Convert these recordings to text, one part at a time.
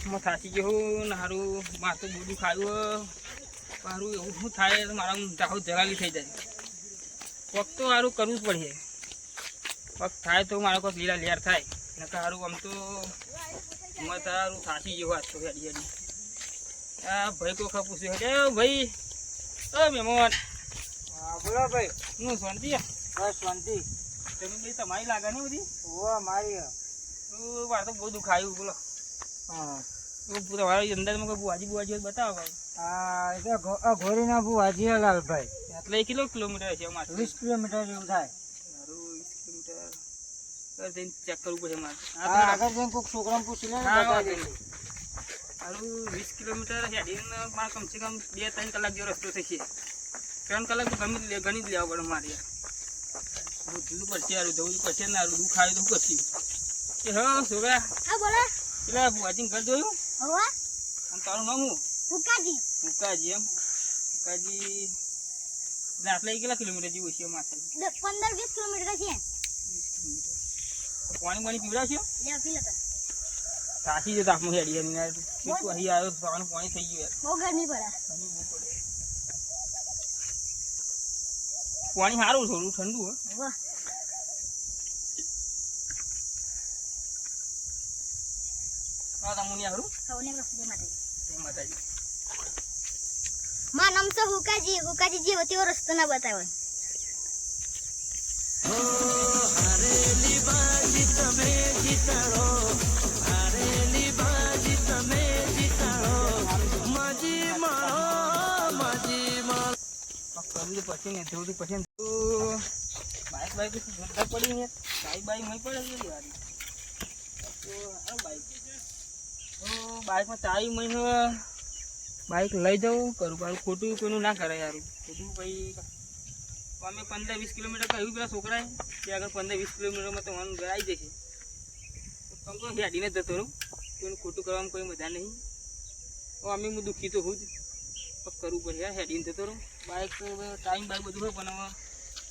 તાપમાં થાકી ગયો ને સારું માથું બોડું ખાયું મારું એવું શું થાય તો મારા જાહુ જલાલી થઈ જાય પગ તો સારું કરવું જ પડે પગ થાય તો મારો કોઈ લીલા લેર થાય ને સારું આમ તો મેં તારું થાકી ગયો વાત તો હેડી હેડી આ ભાઈ કોઈ ખા પૂછ્યું હે ભાઈ મહેમાન હા બોલો ભાઈ હું શાંતિ બસ શાંતિ તમે બધી તમારી લાગે ને બધી ઓ મારી મારે તો બહુ દુખાયું બોલો હા તમારી અંદાજમાં કોઈ બુવાજી બુવાજી બતાવો ભાઈ આ એ તો ઘોરીના ભુવાજી લાલભાઈ એટલે કેટલો કિલોમીટર છે અમારે 20 કિલોમીટર જેવું થાય મારું 20 કિલોમીટર જઈને ચેક કરવું પડે મારે આગળ જઈને કોઈક છોકરાને પૂછી લે મારું 20 કિલોમીટર હેડીને મારે કમસે કમ 2-3 કલાક જેવો રસ્તો થશે 3 કલાક તો ગણી જ લેવા પડે મારે જવું પડશે યાર જવું પડશે ને દુઃખ આવે તો શું કરશું એ હા છોકરા હા બોલો પેલા બુવાજી ઘર જોયું હોવા આમ તારું નામ હું હુકાજી હુકાજી એમ હુકાજી આટલા કેટલા કિલોમીટર જેવું છે માથે 15-20 કિલોમીટર છે 20 કિલોમીટર પાણી પીવડાવશો લે પી લો તો સાચી જ તાપમાં હેડી અહીં આવ્યો પાણી પાણી થઈ ગયું બહુ ગરમી પડે પાણી સારું થોડું ઠંડુ વાહ તમને સારું સૌને રસ્તે માતાજી માતાજી માં નામ તો હુકાજી જે તેવો રસ્તો ના બતાવે પછી ને થોડું પછી બાઈક જોરદાર પડી ને બાઈક મળી પડે બાઈકમાં ચાવી મહિને બાઈક લઈ જવું કરું પણ ખોટું કોઈનું ના કરે યાર ખોટું ભાઈ અમે 15-20 કિલોમીટર કહ્યું પેલા છોકરાએ કે આગળ 15-20 કિલોમીટરમાં તો મને ઘર આવી જશે તમે તો હેડીને જ જતો રહું કોઈનું ખોટું કરવામાં કોઈ મજા નહીં અમે હું દુઃખી તો હું જ કરવું પડે હેડીને જતો રહું બાઈક ટાઈમ બાઈક બધું હોય પણ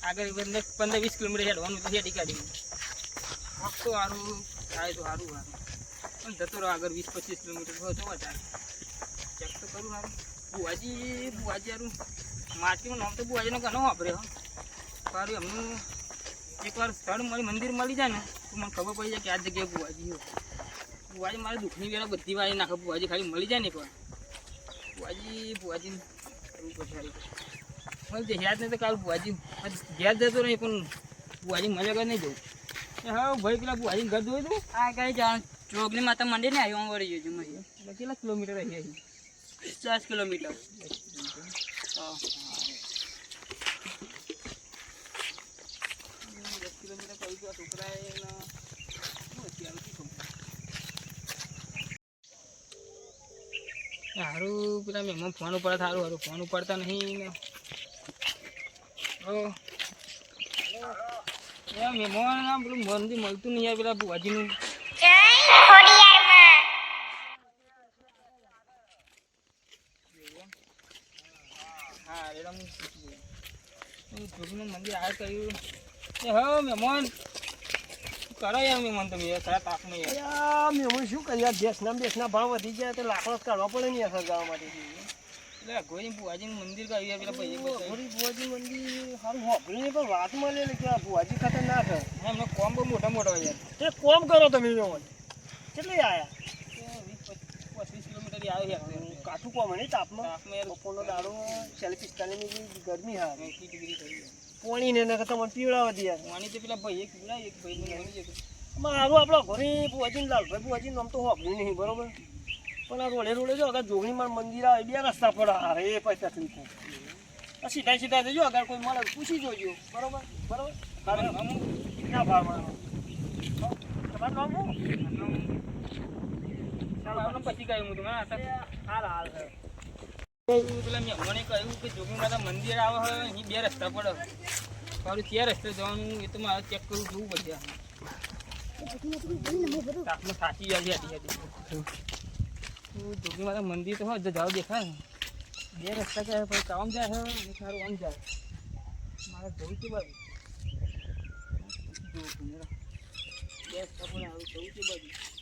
આગળ 15-20 કિલોમીટર હેડવાનું તો હેડી કાઢી તો સારું થાય તો સારું પણ જતો રહો આગળ 20-25 કિલોમીટર હોય તો વધારે ચેક તો કરું સારું બુવાજી સારું માટીનું નામ તો બુવાજીનો ઘણો વાપર્યો સારું એમનું એકવાર સ્થળ મંદિર મળી જાય ને તો મને ખબર પડી જાય કે આ જગ્યાએ બુવાજી હોય બુવાજી મારે દુઃખની વેળા બધી વાળી નાખે બુવાજી ખાલી મળી જાય ને એકવાર બુવાજી કરવું પડશે સારી મને યાદ નહીં તો કાલ બુવાજી ઘેર જતો નહીં પણ બુવાજી મજા ઘર નહીં જવું હા ભાઈ પેલા બુવાજી ઘર જોયું તું આ કઈ જાણ જોગની માતા મંદિર ને આવ્યો વળી જોજો મને એટલે કેટલા કિલોમીટર રહી અહીં 50 કિલોમીટર હા 10 કિલોમીટર કહ્યું હતું છોકરાએ સારું પેલા મહેમાન ફોન ઉપર સારું ફોન ઉપાડતા નહીં ને મહેમાન પેલું મંદિર મળતું નહીં પેલા બુવાજીનું હા રેડા હું મંદિર આ કહ્યું એ હા મહેમાન કરો યાર મહેમાન તમે યાર ખરા તાપમાં યાર મેં શું કર્યા દેશના ભાવ વધી ગયા તો લાકડો કાઢવા પડે ને સગાવા માટે એટલે ગોરી બુવાજીનું મંદિર કહ્યું પેલા ભાઈ બુવાજી મંદિર સારું હોભળીને પણ વાત મળે ને કે આ બુવાજી ખાતર ના થાય એમને કોમ બહુ મોટા યાર તે કોમ કરો તમે મેમન કેટલે આયા 20-25 કિલોમીટર આવે યાર કાઠું કોમ નહીં તાપમાં બપોરનો દાડો 40-45 ગરમી હા 80 ડિગ્રી થઈ પાણી ને તમને પીવડાવવા દે યાર પાણી તો પેલા ભાઈ એક ભાઈ મળી જતું મારું આપણા ઘરે બુવાજી લાલભાઈ બુવાજી નામ તો હોભળ્યું નહીં બરોબર પણ આ રોડે જો અગર જોગણીમાં મંદિર આવે બે રસ્તા પર અરે પછી તકલીફ થાય સીધા જજો અગર કોઈ મળે પૂછી જોજો બરોબર ના ભાવ તમારું પછી કહ્યું હું તમે હાલ પેલા મને કહ્યું કે જોગી માતા મંદિર આવે હોય અહીં બે રસ્તા પડે મારું ત્યાં રસ્તે જવાનું એ તો મારે ચેક કરવું જોવું પડશે તાપમાં થાકી જાય જોગી માતા મંદિર તો હોય જાવ દેખાય ને બે રસ્તા કહે પછી કામ જાય છે સારું આમ જાય મારે જવું છે બાજુ બે રસ્તા પણ આવું જવું છે બાજુ